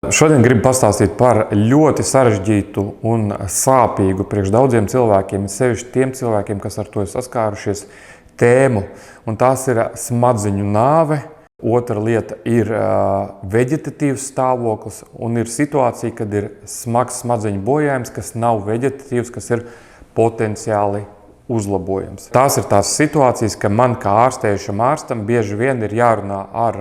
Šodien gribu pastāstīt par ļoti sarežģītu un sāpīgu priekš daudziem cilvēkiem, sevišķi tiem cilvēkiem, kas ar to ir saskārušies, tēmu. Un tās ir smadzeņu nāve. Otra lieta ir veģetatīvs stāvoklis un ir situācija, kad ir smags smadzeņu bojājums, kas nav veģetatīvs, kas ir potenciāli uzlabojams. Tās ir tās situācijas, ka man kā ārstējušam ārstam bieži vien ir jārunā ar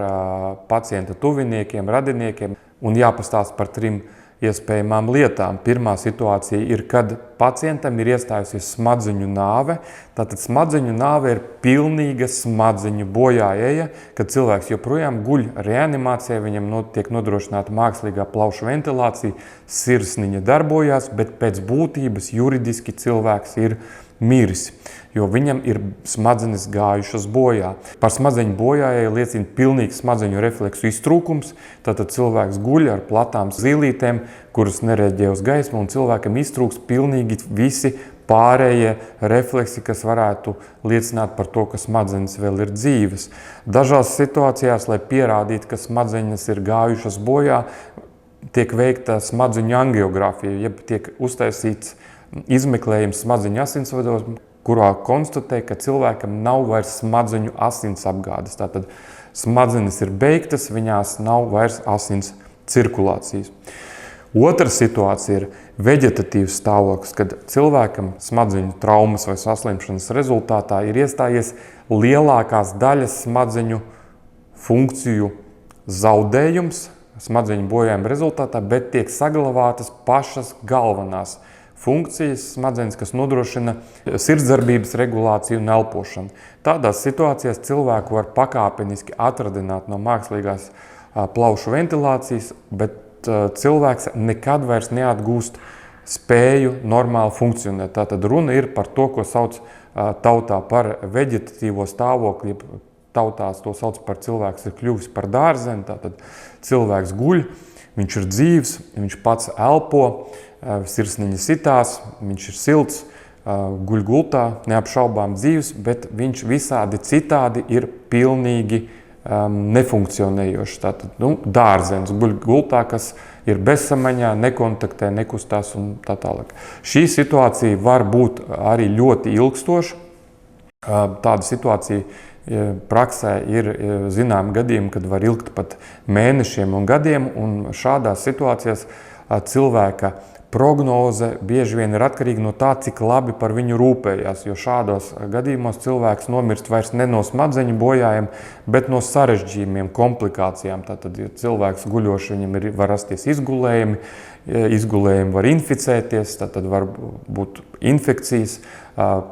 pacienta tuviniekiem, radiniekiem un jāpastāst par 3 iespējamām lietām. Pirmā situācija ir, kad pacientam ir iestājusies smadzeņu nāve. Tātad smadzeņu nāve ir pilnīga smadzeņu bojājēja, kad cilvēks joprojām guļ reanimācijā, viņam tiek nodrošināta mākslīgā plaušu ventilācija, sirsniņa darbojās, bet pēc būtības juridiski cilvēks ir miris, jo viņam ir smadzenes gājušas bojā. Par smadzeņu bojājēju liecina pilnīgs smadzeņu refleksu iztrūkums, tātad cilvēks guļ ar platām zīlītēm, kuras nereaģē uz gaismu, un cilvēkam iztrūks pilnīgi visi pārējie refleksi, kas varētu liecināt par to, ka smadzenes vēl ir dzīves. Dažās situācijās, lai pierādītu, ka smadzenes ir gājušas bojā, tiek veikta smadzeņu angiogrāfija, jeb tiek uztaisīts izmeklējums smadzeņu asinsvados, kurā konstatē, ka cilvēkam nav vairs smadzeņu asins apgādes. Tātad smadzenes ir beigtas, viņās nav vairs asins cirkulācijas. Otra situācija ir veģetatīvs stāvoklis, kad cilvēkam smadzeņu traumas vai saslimšanas rezultātā ir iestājies lielākās daļas smadzeņu funkciju zaudējums smadzeņu bojājuma rezultātā, bet tiek saglabātas pašas galvenās funkcijas smadzenes, kas nodrošina sirdsdarbības regulāciju un elpošanu. Tādās situācijās cilvēku var pakāpeniski atradināt no mākslīgās plaušu ventilācijas, bet cilvēks nekad vairs neatgūst spēju normāli funkcionēt. Tātad runa ir par to, ko sauc tautā par veģetatīvo stāvokli. Tautās to sauc par cilvēks ir kļuvis par dārzeni. Tātad cilvēks guļ, viņš ir dzīvs, viņš pats elpo, sirsniņa sitās, viņš ir silts, guļ gultā, neapšaubām dzīvs, bet viņš visādi citādi ir pilnīgi nefunkcionējošs. Tātad, dārzens guļ gultā, kas ir bezsamaņā, nekontaktē, nekustās un tā tālāk. Šī situācija var būt arī ļoti ilgstoša. Tāda situācija praksē ir zināmi gadījumi, kad var ilgt pat mēnešiem un gadiem, un šādās situācijās cilvēka prognoze bieži vien ir atkarīga no tā, cik labi par viņu rūpējās, jo šādos gadījumos cilvēks nomirst vairs ne no smadzeņu bojājiem, bet no sarežģījumiem, komplikācijām. Tātad, ja cilvēks guļoši, viņam var rasties izgulējumi, izgulējumi var inficēties, tātad var būt infekcijas.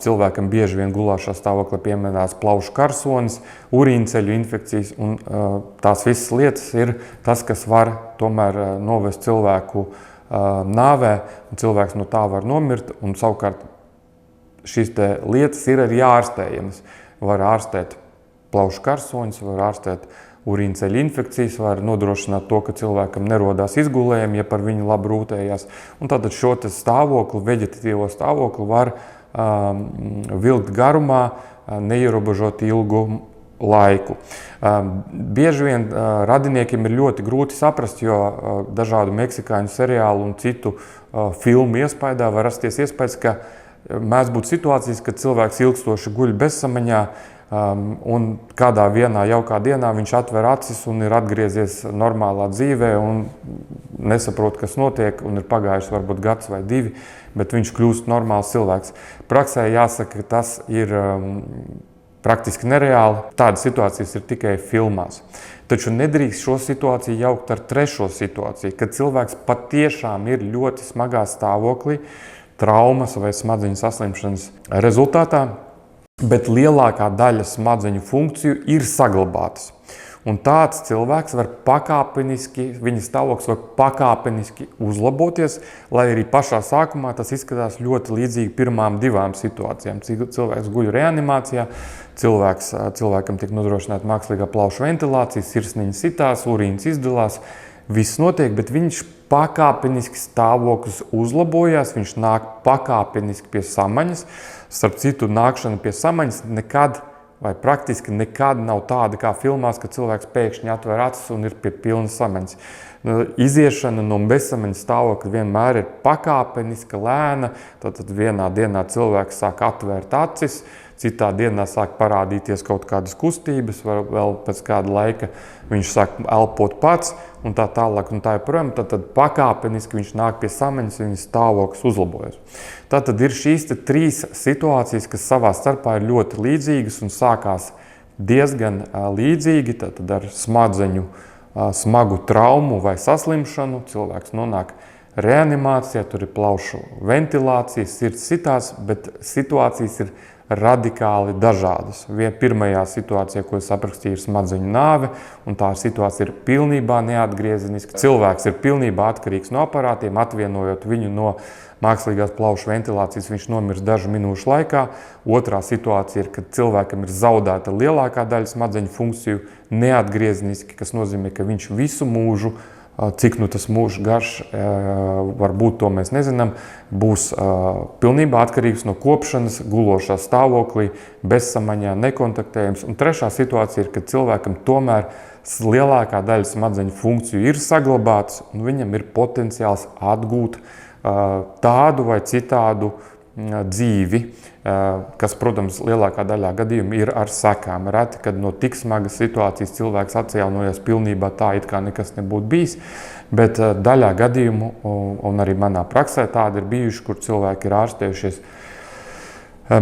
Cilvēkam bieži vien gulāšā stāvoklī pieminās plaušu karsonis, urīnceļu infekcijas, un tās visas lietas ir tas, kas var tomēr novest cilvēku nāvē, un cilvēks no tā var nomirt, un savukārt šīs lietas ir arī ārstējamas. Var ārstēt plaušu karsoņus, var ārstēt urīnceļu infekcijas, var nodrošināt to, ka cilvēkam nerodās izgulējumi, ja par viņu labi rūpējās. Un tātad šo stāvokli, veģetatīvo stāvokli var vilkt garumā, neierobežot ilgu laiku. Bieži vien radiniekiem ir ļoti grūti saprast, jo dažādu meksikāņu seriālu un citu filmu iespaidā var rasties iespējas, ka mēdz būt situācijas, kad cilvēks ilgstoši guļ bezsamaņā, un kādā vienā jaukā dienā viņš atver acis un ir atgriezies normālā dzīvē un nesaprot, kas notiek, un ir pagājuši varbūt gads vai 2, bet viņš kļūst normāls cilvēks. Praksē jāsaka, ka tas ir praktiski nereāli. Tādas situācijas ir tikai filmās. Taču nedrīkst šo situāciju jaukt ar trešo situāciju, kad cilvēks patiešām ir ļoti smagā stāvoklī, traumas vai smadzeņu saslimšanas rezultātā, bet lielākā daļa smadzeņu funkciju ir saglabātas. Un tāds cilvēks var pakāpeniski, viņa stāvoklis var pakāpeniski uzlaboties, lai arī pašā sākumā tas izskatās ļoti līdzīgi pirmām 2 situācijām. Cilvēks guļ reanimācijā, cilvēkam tiek nodrošināta mākslīgā plaušu ventilācija, sirsniņa sitās, urīns izdalās, viss notiek, bet viņš pakāpeniski stāvoklis uzlabojās, viņš nāk pakāpeniski pie samaņas. Starp citu, nākšana pie samaņas nekad vai praktiski nekad nav tāda kā filmās, ka cilvēks pēkšņi atver acis un ir pie pilnas samaņas. Iziešana no bezsamaņas stāvokļa vienmēr ir pakāpeniska, lēna, tad vienā dienā cilvēks sāk atvērt acis, citā dienā sāk parādīties kaut kādas kustības, vēl pēc kāda laika viņš sāk elpot pats un tā tālāk un tā joprojām. Tad pakāpeniski viņš nāk pie samaņas, viņa stāvoklis uzlabojas. Tātad ir šīs 3 situācijas, kas savā starpā ir ļoti līdzīgas un sākās diezgan līdzīgi, tātad ar smadzeņu smagu traumu vai saslimšanu. Cilvēks nonāk reanimācijā, tur ir plaušu ventilācija, sirds sitās, bet situācijas ir radikāli dažādas. Pirmajā situācijā, ko es aprakstīju, ir smadzeņu nāve, un tā situācija ir pilnībā neatgriezeniska. Cilvēks ir pilnībā atkarīgs no aparātiem, atvienojot viņu no mākslīgās plaušu ventilācijas, viņš nomirst dažu minūšu laikā. Otrā situācija ir, kad cilvēkam ir zaudēta lielākā daļa smadzeņu funkciju neatgriezeniski, kas nozīmē, ka viņš visu mūžu, cik tas mūžs garš, varbūt to mēs nezinām, būs pilnībā atkarīgs no kopšanas, gulošā stāvoklī, bezsamaņā, nekontaktējams. Un trešā situācija ir, kad cilvēkam tomēr lielākā daļa smadzeņu funkciju ir saglabātas, un viņam ir potenciāls atgūt tādu vai citādu dzīvi, kas, protams, lielākā daļā gadījumu ir ar sekām. Reti, kad no tik smagas situācijas cilvēks atjaunojas pilnībā tā, it kā nekas nebūtu bijis, bet daļā gadījumu, un arī manā praksē tādi ir bijuši, kur cilvēki ir ārstējušies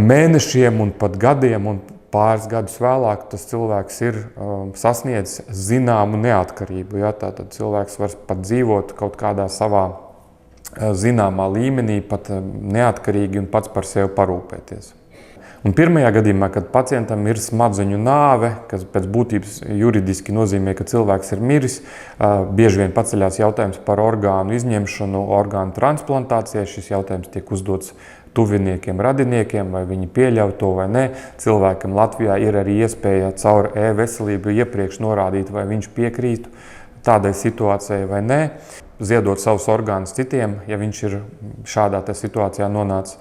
mēnešiem un pat gadiem, un pāris gadus vēlāk tas cilvēks ir sasniedzis zināmu neatkarību. Ja? Tātad cilvēks var pat dzīvot kaut kādā savā zināmā līmenī, pat neatkarīgi un pats par sevi parūpēties. Un pirmajā gadījumā, kad pacientam ir smadzeņu nāve, kas pēc būtības juridiski nozīmē, ka cilvēks ir miris, bieži vien paceļās jautājums par orgānu izņemšanu, orgānu transplantācijai. Šis jautājums tiek uzdots tuviniekiem, radiniekiem, vai viņi pieļauj to vai nē. Cilvēkam Latvijā ir arī iespēja caur e-veselību iepriekš norādīt, vai viņš piekrītu tādai situācijai vai nē, ziedot savus orgānus citiem, ja viņš ir šādā situācijā nonācis.